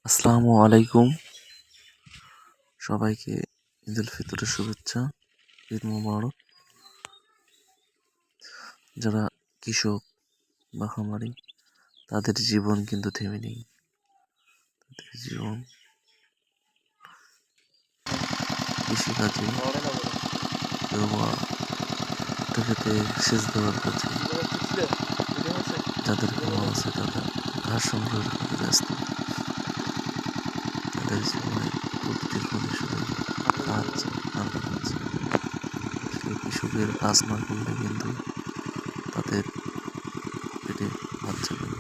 আসসালামু আলাইকুম। সবাইকে ঈদ উল ফিতরের শুভেচ্ছা। ঈদ মোবারক। যারা কৃষক বা খামারি তাদের জীবন কিন্তু থেমে নেই। তাদের জীবন কৃষিকাজে, কেউ বা খেতে সেচ দেওয়ার কাজে, যাদের খামার আছে তারা ঘাস সংগ্রহের কাজে ব্যস্ত। তাদের জীবনে প্রতিটি ক্ষণে শুধু কাজ আর কাজ। আসলে কৃষকের কাজ না করলে কিন্তু তাদের পেটে ভাত যাবে না।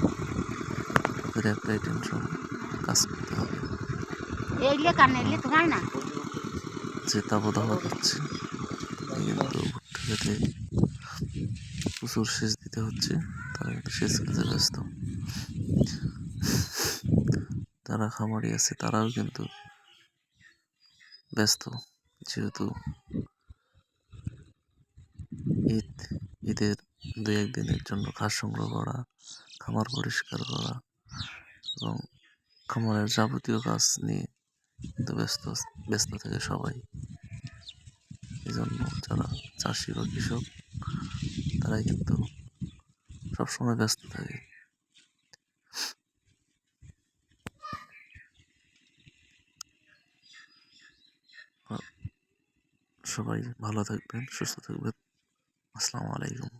তাদের একটাই টেনশন, কাজ করতে হবে। যে তাপদাহ দিচ্ছে তাতে কিন্তু ভুট্টা খেতে প্রচুর সেচ দিতে হচ্ছে। তারা কিন্তু সেচ কাজে ব্যস্ত। যারা খামারি আছে তারাও কিন্তু ব্যস্ত, যেহেতু ঈদের 2-1 দিনের জন্য ঘাস সংগ্রহ করা, খামার পরিষ্কার করা এবং খামারের যাবতীয় কাজ নিয়ে কিন্তু ব্যস্ত থাকে সবাই। এজন্য যারা চাষি বা কৃষক তারা কিন্তু সবসময় ব্যস্ত থাকে। সবাই ভালো থাকবেন, সুস্থ থাকবেন। আসসালামু আলাইকুম।